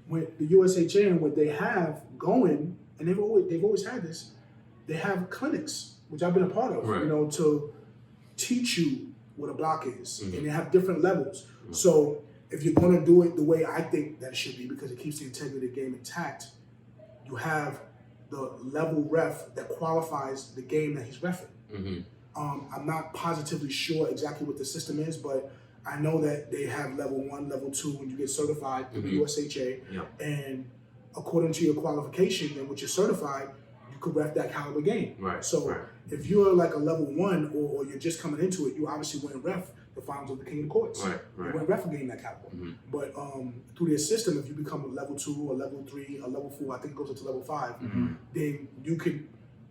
with the USHA and what they have going, and they've always had this. They have clinics, which I've been a part of, you know, to teach you what a block is, and they have different levels. So if you're going to do it the way I think that it should be, because it keeps the integrity of the game intact, you have the level ref that qualifies the game that he's reffing. I'm not positively sure exactly what the system is, but I know that they have level 1, level 2 when you get certified through the USHA, and according to your qualification and what you're certified, you could ref that caliber game. So if you're like a level 1 or you're just coming into it, you obviously wouldn't ref the finals of the King of the Courts. You wouldn't ref a game that caliber. But through their system, if you become a level 2 or level 3 or level 4, I think it goes up to level 5, then you can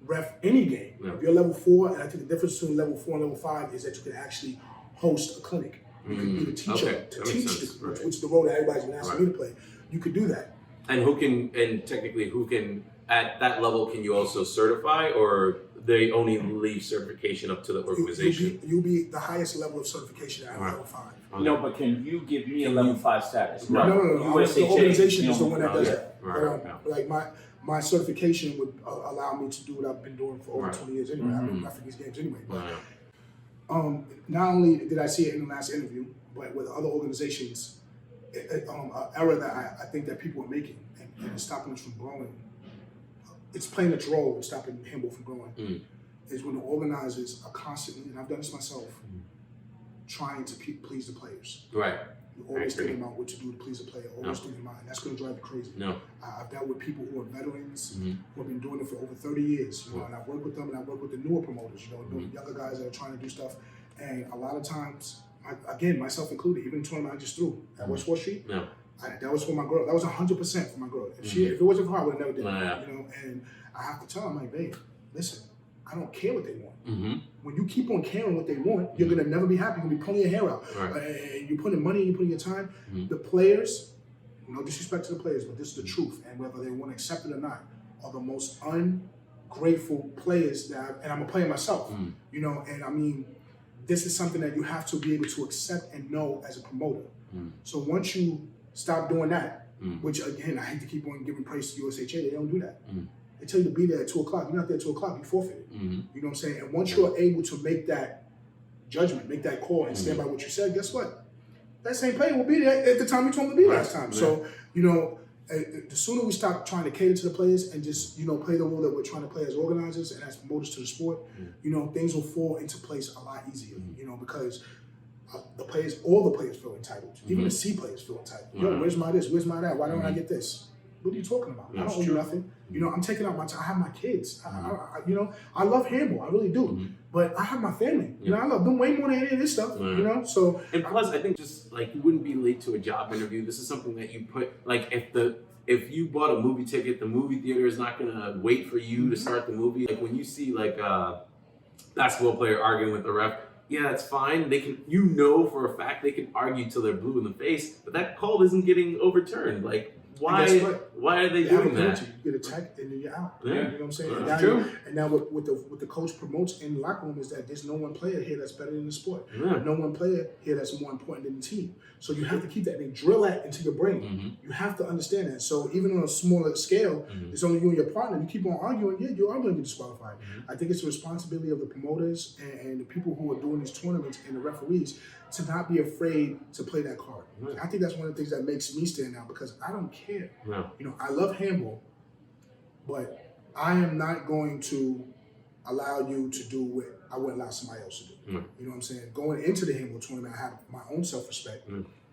ref any game. If you're level 4, and I think the difference between level 4 and level 5 is that you can actually host a clinic. You can be the teacher to teach, which is the role that everybody's been asking me to play. You could do that. And technically who can, at that level, can you also certify, or they only leave certification up to the organization? You'll be the highest level of certification at level 5. No, but can you give me a level 5 status? No. USHA, the organization is the one that does that. that. Like my certification would allow me to do what I've been doing for over 20 years anyway. I've been reffing these games anyway. But not only did I see it in the last interview, but with other organizations, an error that I think that people are making and it's stopping us from growing. It's playing its role in stopping handball from growing. Is when the organizers are constantly, and I've done this myself, trying to please the players. You're always thinking about what to do to please the player, always doing your mind. That's going to drive you crazy. I've dealt with people who are veterans, who have been doing it for over 30 years, you know, and I've worked with them, and I've worked with the newer promoters, you know, the younger guys that are trying to do stuff. And a lot of times, again, myself included, even the tournament I just threw at West 4th Street, that was for my girl. That was 100% for my girl. If it wasn't for her, I would have never did it. You know, and I have to tell her, I'm like, babe, listen, I don't care what they want. When you keep on caring what they want, you're gonna never be happy. You're gonna be pulling your hair out. And you're putting money, you're putting your time. The players, no disrespect to the players, but this is the truth, and whether they want to accept it or not, are the most ungrateful players and I'm a player myself. You know, and I mean, this is something that you have to be able to accept and know as a promoter. So once you stop doing that, which again, I hate to keep on giving praise to USHA, they don't do that. They tell you to be there at 2 o'clock. You're not there at 2 o'clock, you forfeit it. You know what I'm saying? And once you're able to make that judgment, make that call, and stand by what you said, guess what? That same player will be there at the time you told him to be last time. So, you know, the sooner we stop trying to cater to the players and just, you know, play the role that we're trying to play as organizers and as promoters to the sport, you know, things will fall into place a lot easier, you know, because all the players feel entitled. Even the C players feel entitled. Yo, where's my this? Where's my that? Why don't I get this? What are you talking about? I don't owe you nothing. You know, I'm taking out my time. I have my kids. You know, I love handball. I really do. But I have my family. You know, I love them way more than any of this stuff. You know, so. And plus, I think just like you wouldn't be late to a job interview. This is something that you put, like if you bought a movie ticket, the movie theater is not gonna wait for you to start the movie. Like when you see like a basketball player arguing with the ref, yeah, that's fine. They can, you know, for a fact they can argue till they're blue in the face, but that call isn't getting overturned. Like, why are they doing that? You get attacked and then you're out. Yeah. You know what I'm saying? That's true. And now what the coach promotes in the locker room is that there's no one player here that's better than the sport. No one player here that's more important than the team. So you have to keep that and drill that into your brain. You have to understand that. So even on a smaller scale, it's only you and your partner. You keep on arguing, yeah, you are going to get disqualified. I think it's the responsibility of the promoters and the people who are doing these tournaments and the referees to not be afraid to play that card. I think that's one of the things that makes me stand out because I don't care. You know, I love handball, but I am not going to allow you to do what I wouldn't allow somebody else to do. You know what I'm saying? Going into the handball tournament, I have my own self-respect.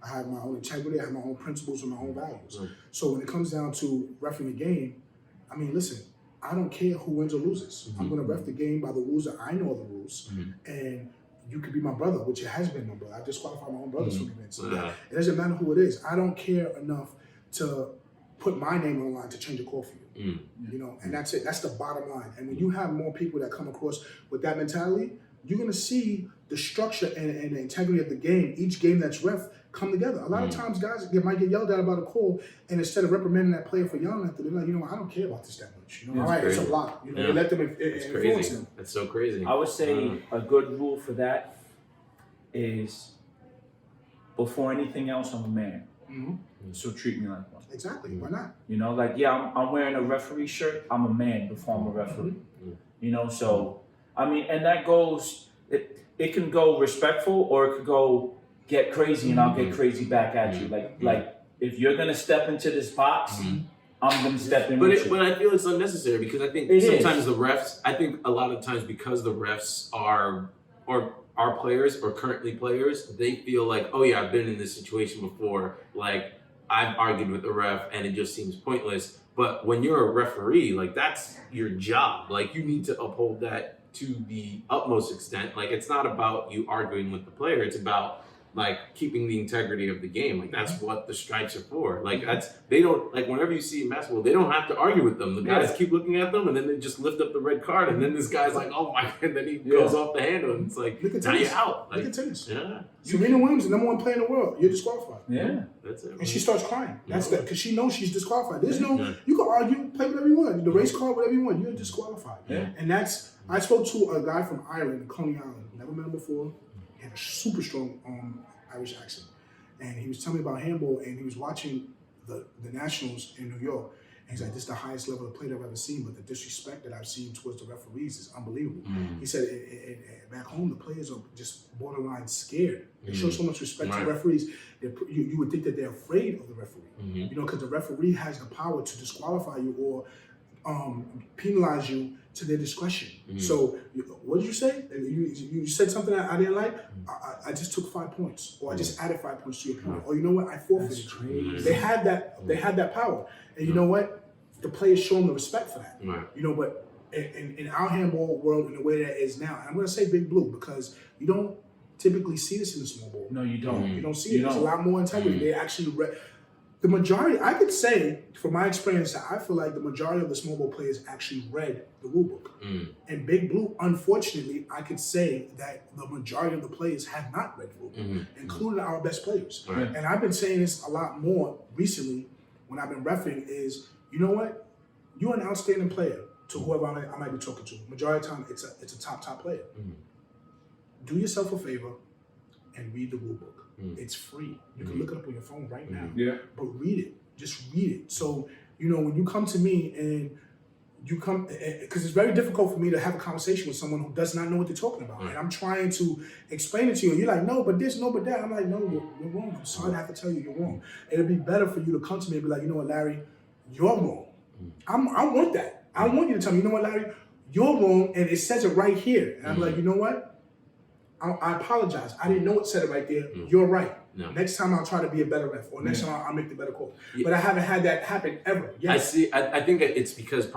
I have my own integrity. I have my own principles and my own values. So when it comes down to reffing the game, I mean, listen, I don't care who wins or loses. I'm going to ref the game by the rules that I know are the rules. And you could be my brother, which it has been my brother. I've disqualified my own brothers from events. So it doesn't matter who it is. I don't care enough to put my name on the line to change a call for you. You know, and that's it. That's the bottom line. And when you have more people that come across with that mentality, you're going to see the structure and the integrity of the game, each game that's ref, come together. A lot of times, guys, they might get yelled at about a call, and instead of reprimanding that player for yelling at them, they're like, you know, I don't care about this that much. You know, all right, it's a block. You know, they let them influence them. That's so crazy. I would say a good rule for that is before anything else, I'm a man. So treat me like one. Exactly. Why not? You know, like, yeah, I'm wearing a referee shirt. I'm a man before I'm a referee. You know, so, I mean, and that goes, it can go respectful or it could go get crazy and I'll get crazy back at you. Like if you're going to step into this box, I'm going to step in with you. But I feel it's unnecessary because I think sometimes the refs, I think a lot of times because the refs are players or currently players, they feel like, oh yeah, I've been in this situation before. Like I've argued with the ref and it just seems pointless. But when you're a referee, like that's your job. Like you need to uphold that to the utmost extent. Like it's not about you arguing with the player. It's about like keeping the integrity of the game. Like that's what the stripes are for. Like they don't, like whenever you see in basketball, they don't have to argue with them. The guys keep looking at them and then they just lift up the red card and then this guy's like, oh my, and then he goes off the handle and it's like, now you're out. Like, look at tennis. Yeah. Serena Williams, the number 1 player in the world. You're disqualified. Yeah. That's it. And she starts crying. That's that because she knows she's disqualified. There's no, you can argue, play whatever you want. The race card, whatever you want. You're disqualified. Yeah. And that's, I spoke to a guy from Ireland, Coney Island. Never met him before. He had a super strong Irish accent. And he was telling me about handball and he was watching the Nationals in New York. And he's like, this is the highest level of play that I've ever seen, but the disrespect that I've seen towards the referees is unbelievable. He said, back home, the players are just borderline scared. They show so much respect to referees. You would think that they're afraid of the referee, you know, because the referee has the power to disqualify you or penalize you to their discretion. So, what did you say? You said something I didn't like. I just took 5 points, or I just added 5 points to your opponent. Or you know what? I forfeited. They had that. They had that power, and you know what? The players show them the respect for that. You know, but in our handball world, in the way that it is now, and I'm going to say Big Blue because you don't typically see this in the small ball. No, you don't. You don't see it. There's a lot more integrity. They actually the majority, I could say, from my experience, that I feel like the majority of the small ball players actually read the rule book. And Big Blue, unfortunately, I could say that the majority of the players have not read the rule book, including our best players. And I've been saying this a lot more recently when I've been reffing is, you know what? You're an outstanding player to whoever I might be talking to. Majority of the time, it's a top player. Do yourself a favor and read the rule book. It's free. You can look it up on your phone right now. But read it. Just read it. So, you know, when you come to me and you come, because it's very difficult for me to have a conversation with someone who does not know what they're talking about. And I'm trying to explain it to you. And you're like, no, but this, no, but that. I'm like, no, you're wrong. I'm sorry to have to tell you you're wrong. It'd be better for you to come to me and be like, you know what, Larry, you're wrong. I want that. I want you to tell me, you know what, Larry, you're wrong. And it says it right here. And I'm like, you know what? I apologize. I didn't know it said it right there. You're right. Next time I'll try to be a better ref, or next time I'll make the better call. But I haven't had that happen ever. I see. I think it's because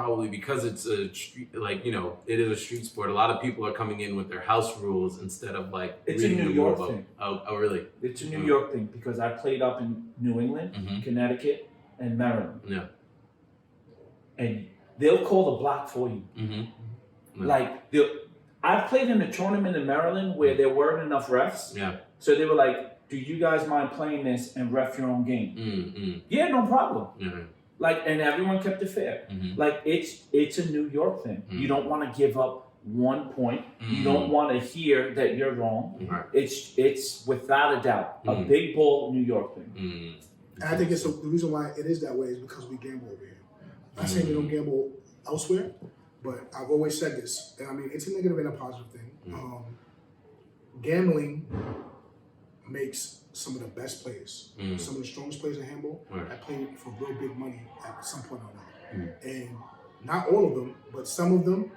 it's a street, like, you know, it is a street sport. A lot of people are coming in with their house rules instead of like it's a New York thing. Oh, really? It's a New York thing because I played up in New England, Connecticut, and Maryland. And they'll call the block for you. Like I've played in a tournament in Maryland where there weren't enough refs. So they were like, do you guys mind playing this and ref your own game? Yeah, no problem. Like, and everyone kept it fair. Like, it's a New York thing. You don't want to give up 1 point. You don't want to hear that you're wrong. It's without a doubt a big ball New York thing. And I think the reason why it is that way is because we gamble over here. I'm not saying we don't gamble elsewhere, but I've always said this, and I mean, it's a negative and a positive thing. Gambling makes some of the best players, some of the strongest players in handball that play for real big money at some point or another. And not all of them, but some of them,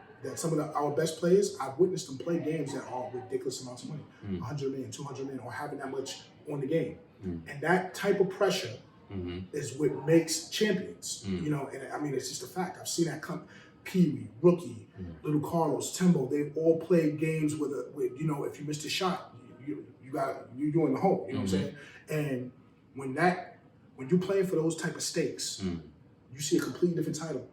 our best players, I've witnessed them play games that are ridiculous amounts of money, 100 million, 200 million, or having that much on the game. And that type of pressure is what makes champions, you know, and I mean, it's just a fact. I've seen that come. Pee Wee, Rookie, Little Carlos, Timbo, they've all played games with you know, if you missed a shot, you're in the hole, you know what I'm saying? And when you're playing for those type of stakes, you see a completely different title.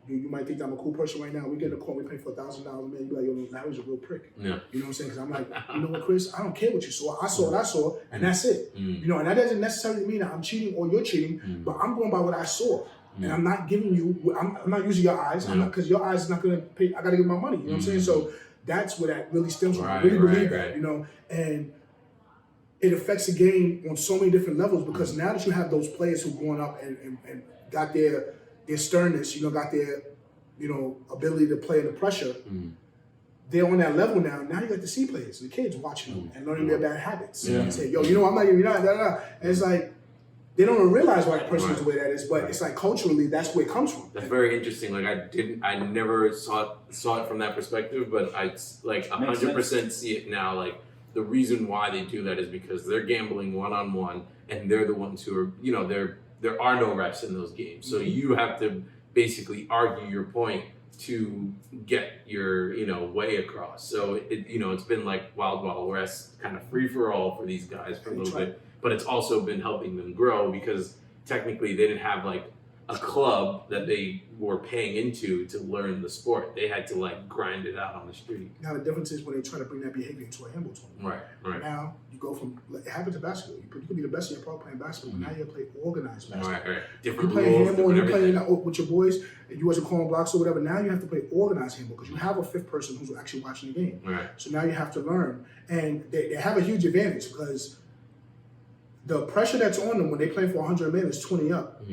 You might think I'm a cool person right now. We get in the court, we pay for $1,000, man. You're like, yo, Larry's a real prick. You know what I'm saying? Because I'm like, you know what, Chris? I don't care what you saw. I saw what I saw, and that's it. You know, and that doesn't necessarily mean that I'm cheating or you're cheating, but I'm going by what I saw. And I'm not giving you, I'm not using your eyes, because your eyes is not going to pay, I got to give my money, you know what I'm saying? So that's where that really stems from. I really believe that, you know, and it affects the game on so many different levels because now that you have those players who've grown up and got their sternness, got their, ability to play under pressure, they're on that level now. Now you got the C players, the kids watching them and learning their bad habits. And say, yo, I'm not even that. And it's like, they don't realize why the person is the way that is, but it's like culturally, that's where it comes from. That's very interesting. Like I never saw it from that perspective, but I like 100% see it now. Like the reason why they do that is because they're gambling one-on-one, and they're the ones who are, there are no refs in those games, so you have to basically argue your point to get your way across. So it's been like Wild Wild West, kind of free for all for these guys for a little bit. But it's also been helping them grow because technically they didn't have like a club that they were paying into to learn the sport. They had to like grind it out on the street. Now the difference is when they try to bring that behavior into a handball tournament. Right. Now you go from, it happens to basketball. You could be the best in your pro playing basketball, but now you play organized basketball. Right. Different you play rules, handball and you're playing with your boys and you wasn't calling blocks or whatever. Now you have to play organized handball because you have a fifth person who's actually watching the game. Right. So now you have to learn. And they have a huge advantage because the pressure that's on them when they play for 100 minutes, 20 up,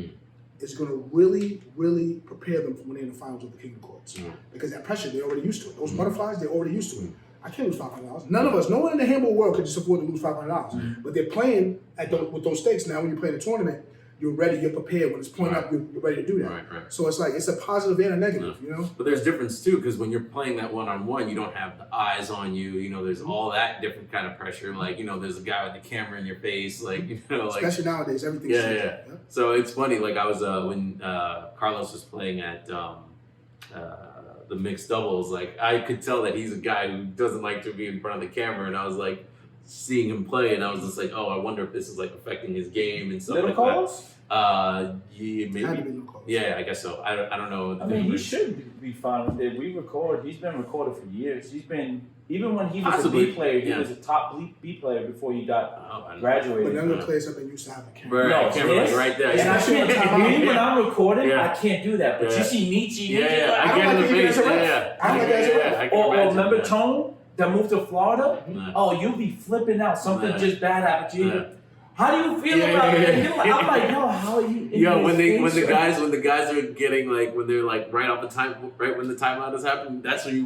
is going to really, really prepare them for when they're in the finals of the King of Courts. Because that pressure, they're already used to it. Those butterflies, they're already used to it. I can't lose $500. None of us, no one in the handball world could just afford to lose $500. But they're playing with those stakes now. When you play in a tournament, you're ready, you're prepared. When it's point up, you're ready to do that. Right. So it's like, it's a positive and a negative, But there's difference too, because when you're playing that one-on-one, you don't have the eyes on you. There's all that different kind of pressure. Like, there's a guy with the camera in your face. Like, especially nowadays, everything's yeah. So it's funny. Like I was when Carlos was playing at the mixed doubles. Like I could tell that he's a guy who doesn't like to be in front of the camera, and I was like seeing him play, and I was just like, oh, I wonder if this is like affecting his game and stuff like Carlos? that. Yeah, maybe. Close. Yeah, I guess so. I don't know. I mean, he should be fine with it. We record. He's been recorded for years. He's been, even when he was a B player, he was a top B player before he got graduated. But none of the players have been used to having a camera. Right, camera right there. And I can't, when I'm recording, I can't do that. But you see Nietzsche. I get in the face. Or remember Tone that moved to Florida? Oh, you be flipping out. Something just bad happened to you. How do you feel about it? I'm like, yo, how are you? When the guys are getting like when they're like right off the time, right when the timeout has happened, that's when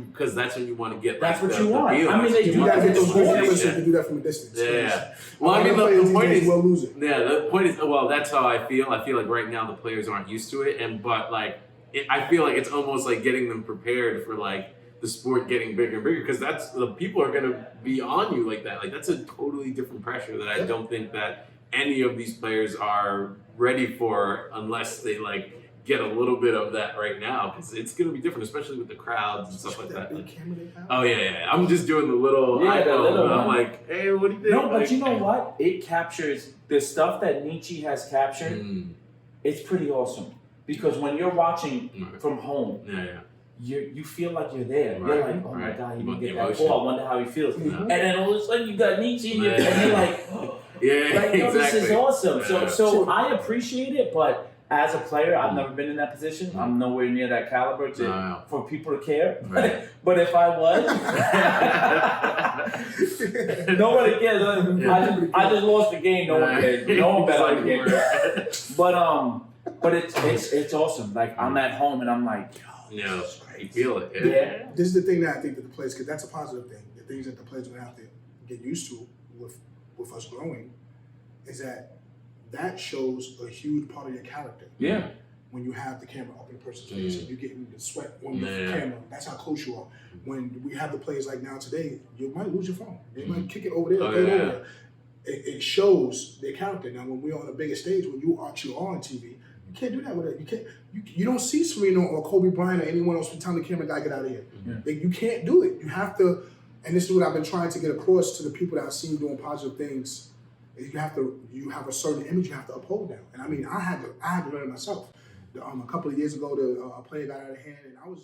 you want to get. That's what you want. I mean, you gotta get those cameras so you can do that from a distance. Yeah. Well, I mean, the point is, well losing. Yeah, the point is, well, that's how I feel. I feel like right now the players aren't used to it, I feel like it's almost like getting them prepared for like the sport getting bigger and bigger, because that's the people are going to be on you like that. Like that's a totally different pressure that I don't think that any of these players are ready for unless they like get a little bit of that right now, because it's going to be different, especially with the crowds and stuff like that. Oh yeah. I'm just doing the little iPhone. I'm like, hey, what do you think? No, but you know what? It captures the stuff that Nietzsche has captured. It's pretty awesome, because when you're watching from home, you feel like you're there. You're like, oh my God, he didn't get that ball. I wonder how he feels. And then all of a sudden you got Nietzsche in your and you're like, oh. This is awesome. So I appreciate it, but as a player, I've never been in that position. I'm nowhere near that caliber for people to care. Right. But if I was, nobody cares. I just lost the game. No one cares. No one bet on the game. But it's awesome. Like I'm at home and I'm like, you feel it. Yeah. This is the thing that I think that the players, because that's a positive thing. The things that the players are going to have to get used to with us growing is that shows a huge part of your character. Yeah. When you have the camera up in a person's face and you're getting the sweat on the camera, that's how close you are. When we have the players like now today, you might lose your phone. They might kick it over there, over there. It shows their character. Now, when we're on a bigger stage, when you actually are on TV, you can't do that with it. You can't. You don't see Serena or Kobe Bryant or anyone else telling the camera guy, get out of here. You can't do it. You have to. And this is what I've been trying to get across to the people that I've seen doing positive things. Is you have a certain image you have to uphold now. And I mean, I had to learn it myself. A couple of years ago, a player got out of hand, and I was